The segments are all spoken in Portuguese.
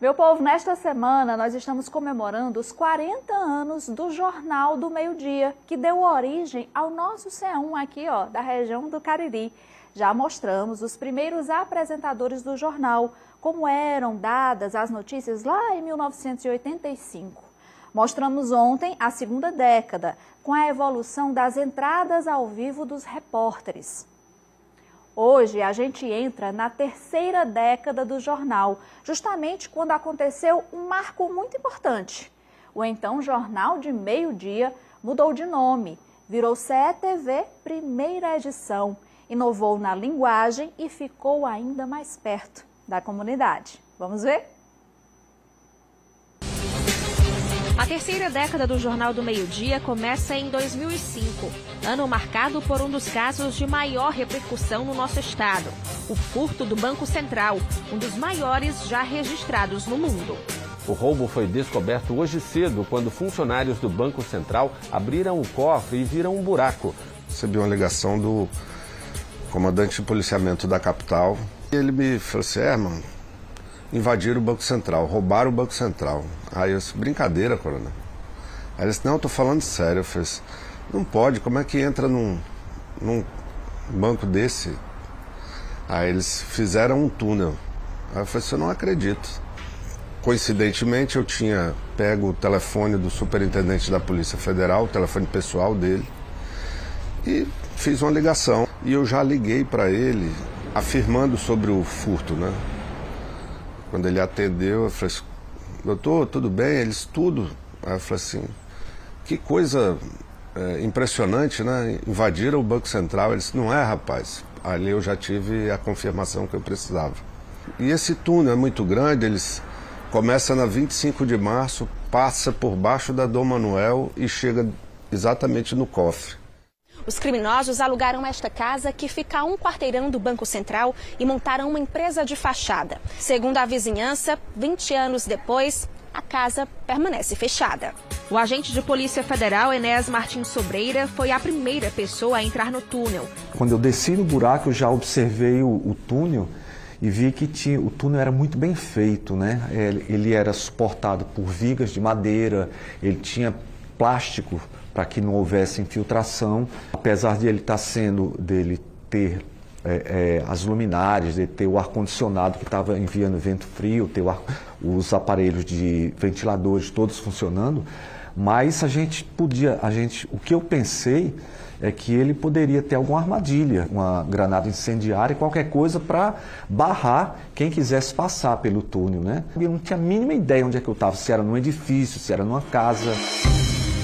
Meu povo, nesta semana nós estamos comemorando os 40 anos do Jornal do Meio-Dia, que deu origem ao nosso C1 aqui, ó, da região do Cariri. Já mostramos os primeiros apresentadores do jornal, como eram dadas as notícias lá em 1985. Mostramos ontem a segunda década, com a evolução das entradas ao vivo dos repórteres. Hoje a gente entra na terceira década do jornal, justamente quando aconteceu um marco muito importante. O então Jornal de Meio-Dia mudou de nome, virou CETV Primeira Edição, inovou na linguagem e ficou ainda mais perto da comunidade. Vamos ver? A terceira década do Jornal do Meio-Dia começa em 2005, ano marcado por um dos casos de maior repercussão no nosso estado, o furto do Banco Central, um dos maiores já registrados no mundo. O roubo foi descoberto hoje cedo, quando funcionários do Banco Central abriram o cofre e viram um buraco. Recebi uma ligação do comandante de policiamento da capital. Ele me falou assim, mano, invadiram o Banco Central, roubaram o Banco Central. Aí eu disse, brincadeira, coronel. Aí ele disse, não, eu tô falando sério. Eu falei, não pode, como é que entra num banco desse? Aí eles fizeram um túnel. Aí eu falei, eu não acredito. Coincidentemente, eu tinha pego o telefone do superintendente da Polícia Federal, o telefone pessoal dele, e fiz uma ligação. E eu já liguei para ele, afirmando sobre o furto, né? Quando ele atendeu, eu falei assim, doutor, tudo bem? Eles, tudo. Aí eu falei assim, que coisa impressionante, né? Invadiram o Banco Central. Eles, não é, rapaz. Ali eu já tive a confirmação que eu precisava. E esse túnel é muito grande, eles começam na 25 de março, passa por baixo da Dom Manuel e chega exatamente no cofre. Os criminosos alugaram esta casa, que fica a um quarteirão do Banco Central, e montaram uma empresa de fachada. Segundo a vizinhança, 20 anos depois, a casa permanece fechada. O agente de Polícia Federal, Enéas Martins Sobreira, foi a primeira pessoa a entrar no túnel. Quando eu desci no buraco, eu já observei o túnel e vi que o túnel era muito bem feito, né? Ele era suportado por vigas de madeira, ele tinha plástico para que não houvesse infiltração. Apesar de ele dele ter as luminárias, de ter o ar-condicionado que estava enviando vento frio, ter os aparelhos de ventiladores todos funcionando, mas o que eu pensei é que ele poderia ter alguma armadilha, uma granada incendiária, qualquer coisa para barrar quem quisesse passar pelo túnel, né? Eu não tinha a mínima ideia onde é que eu estava, se era num edifício, se era numa casa.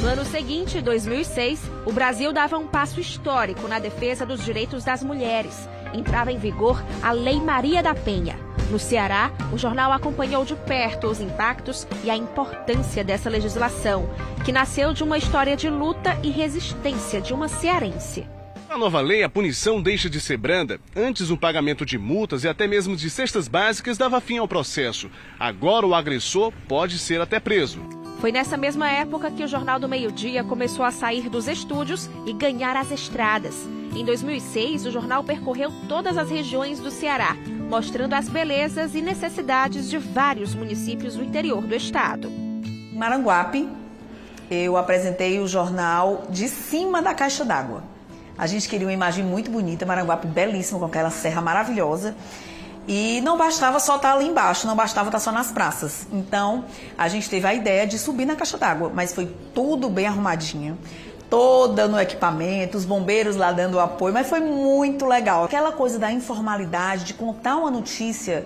No ano seguinte, 2006, o Brasil dava um passo histórico na defesa dos direitos das mulheres. Entrava em vigor a Lei Maria da Penha. No Ceará, o jornal acompanhou de perto os impactos e a importância dessa legislação, que nasceu de uma história de luta e resistência de uma cearense. Na nova lei, a punição deixa de ser branda. Antes, o pagamento de multas e até mesmo de cestas básicas dava fim ao processo. Agora, o agressor pode ser até preso. Foi nessa mesma época que o Jornal do Meio-Dia começou a sair dos estúdios e ganhar as estradas. Em 2006, o jornal percorreu todas as regiões do Ceará, mostrando as belezas e necessidades de vários municípios do interior do estado. Em Maranguape, eu apresentei o jornal de cima da caixa d'água. A gente queria uma imagem muito bonita, Maranguape belíssimo, com aquela serra maravilhosa. E não bastava só estar ali embaixo, não bastava estar só nas praças. Então, a gente teve a ideia de subir na caixa d'água, mas foi tudo bem arrumadinho. Toda no equipamento, os bombeiros lá dando apoio, mas foi muito legal. Aquela coisa da informalidade, de contar uma notícia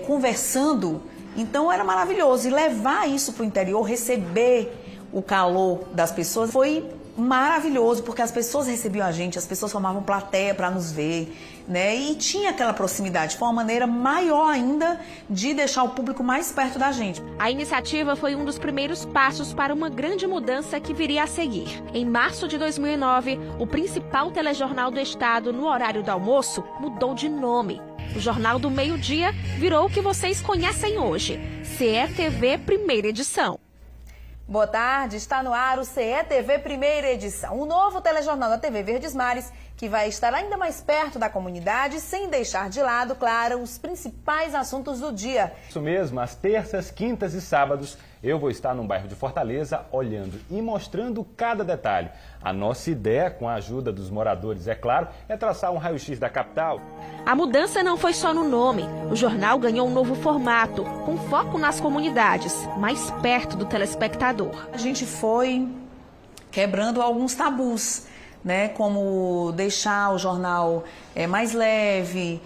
conversando, então era maravilhoso. E levar isso para o interior, receber o calor das pessoas, foi maravilhoso, porque as pessoas recebiam a gente, as pessoas formavam plateia para nos ver, né? E tinha aquela proximidade, foi uma maneira maior ainda de deixar o público mais perto da gente. A iniciativa foi um dos primeiros passos para uma grande mudança que viria a seguir. Em março de 2009, o principal telejornal do estado no horário do almoço mudou de nome. O Jornal do Meio-Dia virou o que vocês conhecem hoje, CETV Primeira Edição. Boa tarde, está no ar o CETV Primeira Edição, um novo telejornal da TV Verdes Mares que vai estar ainda mais perto da comunidade, sem deixar de lado, claro, os principais assuntos do dia. Isso mesmo, às terças, quintas e sábados, eu vou estar no bairro de Fortaleza, olhando e mostrando cada detalhe. A nossa ideia, com a ajuda dos moradores, é claro, é traçar um raio-x da capital. A mudança não foi só no nome. O jornal ganhou um novo formato, com foco nas comunidades, mais perto do telespectador. A gente foi quebrando alguns tabus, né? Como deixar o jornal mais leve,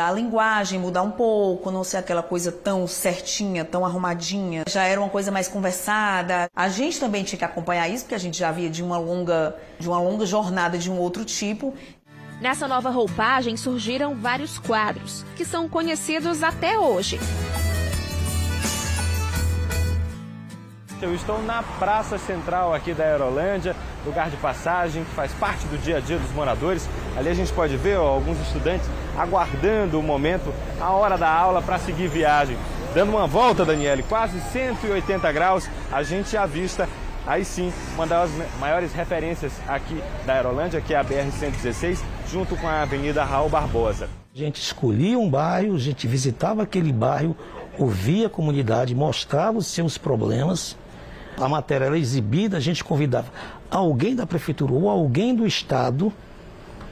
a linguagem mudar um pouco, não ser aquela coisa tão certinha, tão arrumadinha. Já era uma coisa mais conversada. A gente também tinha que acompanhar isso, porque a gente já via de uma longa jornada de um outro tipo. Nessa nova roupagem surgiram vários quadros, que são conhecidos até hoje. Eu estou na praça central aqui da Aerolândia, lugar de passagem que faz parte do dia a dia dos moradores. Ali a gente pode ver alguns estudantes aguardando o momento, a hora da aula para seguir viagem. Dando uma volta, Daniele, quase 180 graus, a gente avista, aí sim, uma das maiores referências aqui da Aerolândia, que é a BR-116, junto com a Avenida Raul Barbosa. A gente escolhia um bairro, a gente visitava aquele bairro, ouvia a comunidade, mostrava os seus problemas. A matéria era exibida, a gente convidava alguém da prefeitura ou alguém do estado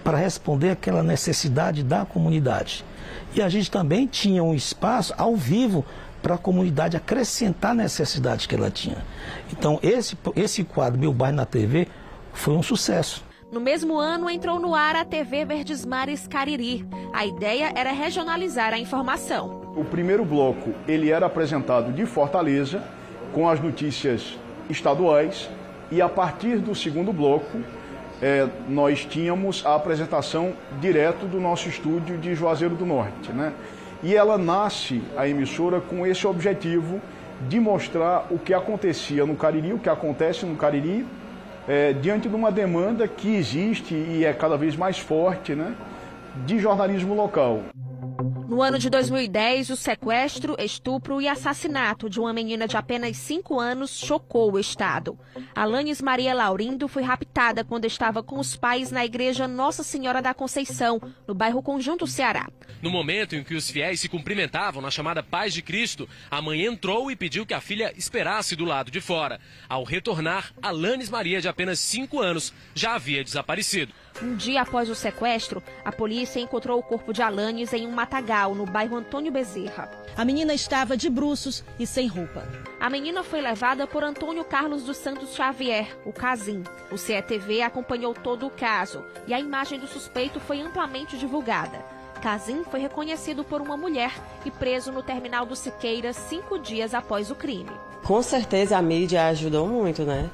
para responder aquela necessidade da comunidade. E a gente também tinha um espaço ao vivo para a comunidade acrescentar necessidades que ela tinha. Então esse quadro, Meu Bairro na TV, foi um sucesso. No mesmo ano, entrou no ar a TV Verdes Mares Cariri. A ideia era regionalizar a informação. O primeiro bloco, ele era apresentado de Fortaleza, com as notícias estaduais, e a partir do segundo bloco, nós tínhamos a apresentação direto do nosso estúdio de Juazeiro do Norte, né? E ela nasce, a emissora, com esse objetivo de mostrar o que acontecia no Cariri, o que acontece no Cariri, diante de uma demanda que existe e é cada vez mais forte, né, de jornalismo local. No ano de 2010, o sequestro, estupro e assassinato de uma menina de apenas 5 anos chocou o estado. Alanis Maria Laurindo foi raptada quando estava com os pais na igreja Nossa Senhora da Conceição, no bairro Conjunto Ceará. No momento em que os fiéis se cumprimentavam na chamada Paz de Cristo, a mãe entrou e pediu que a filha esperasse do lado de fora. Ao retornar, Alanis Maria, de apenas 5 anos, já havia desaparecido. Um dia após o sequestro, a polícia encontrou o corpo de Alanis em um matagal, no bairro Antônio Bezerra. A menina estava de bruços e sem roupa. A menina foi levada por Antônio Carlos dos Santos Xavier, o Cazim. O CETV acompanhou todo o caso e a imagem do suspeito foi amplamente divulgada. Cazim foi reconhecido por uma mulher e preso no terminal do Siqueira 5 dias após o crime. Com certeza a mídia ajudou muito, né?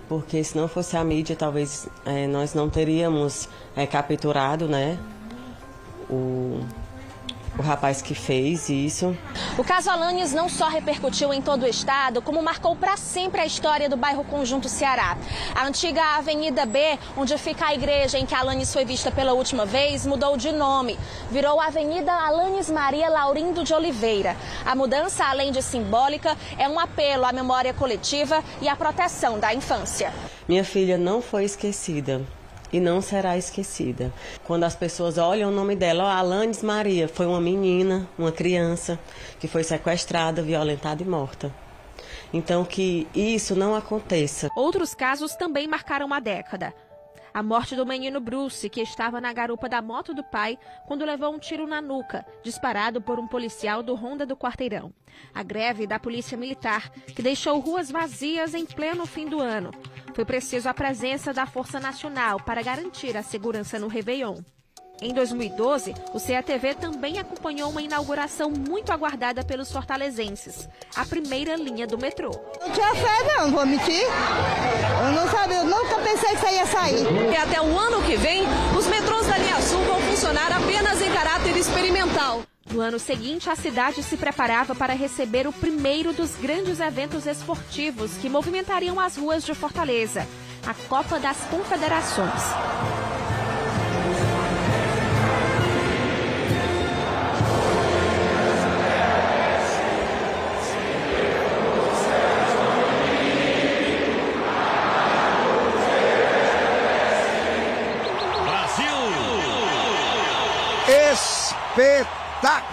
Porque se não fosse a mídia, talvez nós não teríamos capturado, né, o rapaz que fez isso. O caso Alanis não só repercutiu em todo o estado, como marcou para sempre a história do bairro Conjunto Ceará. A antiga Avenida B, onde fica a igreja em que Alanis foi vista pela última vez, mudou de nome. Virou Avenida Alanis Maria Laurindo de Oliveira. A mudança, além de simbólica, é um apelo à memória coletiva e à proteção da infância. Minha filha não foi esquecida. E não será esquecida. Quando as pessoas olham o nome dela, Alanis Maria foi uma menina, uma criança, que foi sequestrada, violentada e morta. Então que isso não aconteça. Outros casos também marcaram a década. A morte do menino Bruce, que estava na garupa da moto do pai quando levou um tiro na nuca, disparado por um policial do Ronda do Quarteirão. A greve da Polícia Militar, que deixou ruas vazias em pleno fim do ano. Foi preciso a presença da Força Nacional para garantir a segurança no Réveillon. Em 2012, o CETV também acompanhou uma inauguração muito aguardada pelos fortalezenses, a primeira linha do metrô. Não tinha fé não vou mentir. Eu não sabia, eu nunca pensei que isso ia sair. E até o ano que vem, os metrôs da linha Sul vão funcionar apenas em caráter experimental. No ano seguinte, a cidade se preparava para receber o primeiro dos grandes eventos esportivos que movimentariam as ruas de Fortaleza, a Copa das Confederações.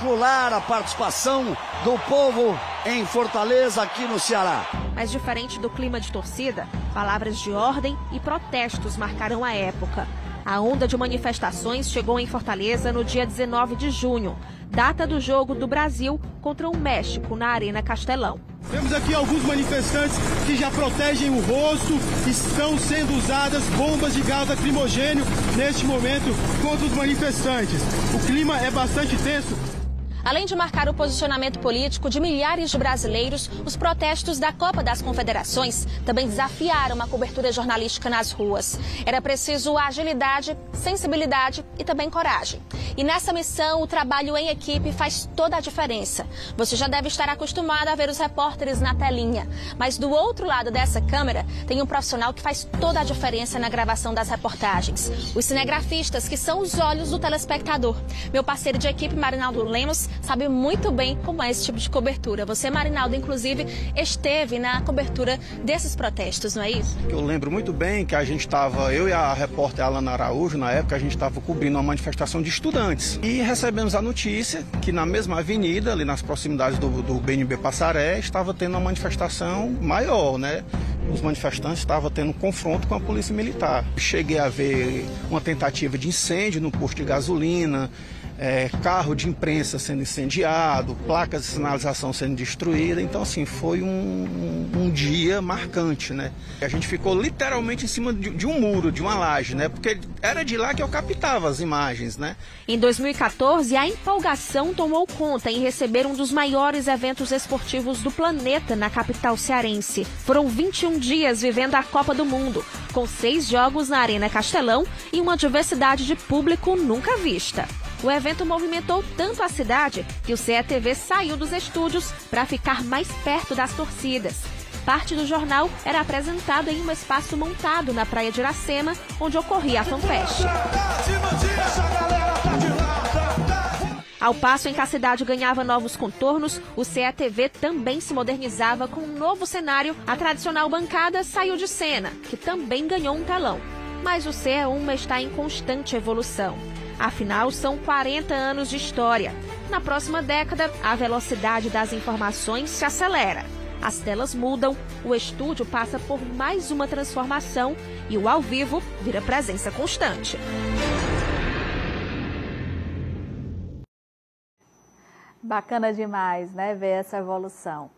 espetacular a participação do povo em Fortaleza, aqui no Ceará. Mas diferente do clima de torcida, palavras de ordem e protestos marcaram a época. A onda de manifestações chegou em Fortaleza no dia 19 de junho, data do jogo do Brasil contra o México na Arena Castelão. Temos aqui alguns manifestantes que já protegem o rosto, estão sendo usadas bombas de gás lacrimogênio neste momento contra os manifestantes. O clima é bastante tenso. Além de marcar o posicionamento político de milhares de brasileiros, os protestos da Copa das Confederações também desafiaram uma cobertura jornalística nas ruas. Era preciso agilidade, sensibilidade e também coragem. E nessa missão, o trabalho em equipe faz toda a diferença. Você já deve estar acostumado a ver os repórteres na telinha, mas do outro lado dessa câmera tem um profissional que faz toda a diferença na gravação das reportagens. Os cinegrafistas, que são os olhos do telespectador. Meu parceiro de equipe, Marinaldo Lemos, sabe muito bem como é esse tipo de cobertura. Você, Marinaldo, inclusive, esteve na cobertura desses protestos, não é isso? Eu lembro muito bem que a gente estava, eu e a repórter Alana Araújo, na época, a gente estava cobrindo uma manifestação de estudantes. E recebemos a notícia que na mesma avenida, ali nas proximidades do BNB Passaré, estava tendo uma manifestação maior, né? Os manifestantes estavam tendo um confronto com a polícia militar. Cheguei a ver uma tentativa de incêndio no posto de gasolina, carro de imprensa sendo incendiado, placas de sinalização sendo destruídas. Então, assim, foi um dia marcante, né? A gente ficou literalmente em cima de um muro, de uma laje, né? Porque era de lá que eu captava as imagens, né? Em 2014, a empolgação tomou conta em receber um dos maiores eventos esportivos do planeta na capital cearense. Foram 21 dias vivendo a Copa do Mundo, com 6 jogos na Arena Castelão e uma diversidade de público nunca vista. O evento movimentou tanto a cidade que o CETV saiu dos estúdios para ficar mais perto das torcidas. Parte do jornal era apresentado em um espaço montado na praia de Iracema, onde ocorria a FanFest. Ao passo em que a cidade ganhava novos contornos, o CETV também se modernizava com um novo cenário. A tradicional bancada saiu de cena, que também ganhou um telão. Mas o CE1 está em constante evolução. Afinal, são 40 anos de história. Na próxima década, a velocidade das informações se acelera. As telas mudam, o estúdio passa por mais uma transformação e o ao vivo vira presença constante. Bacana demais, né, ver essa evolução.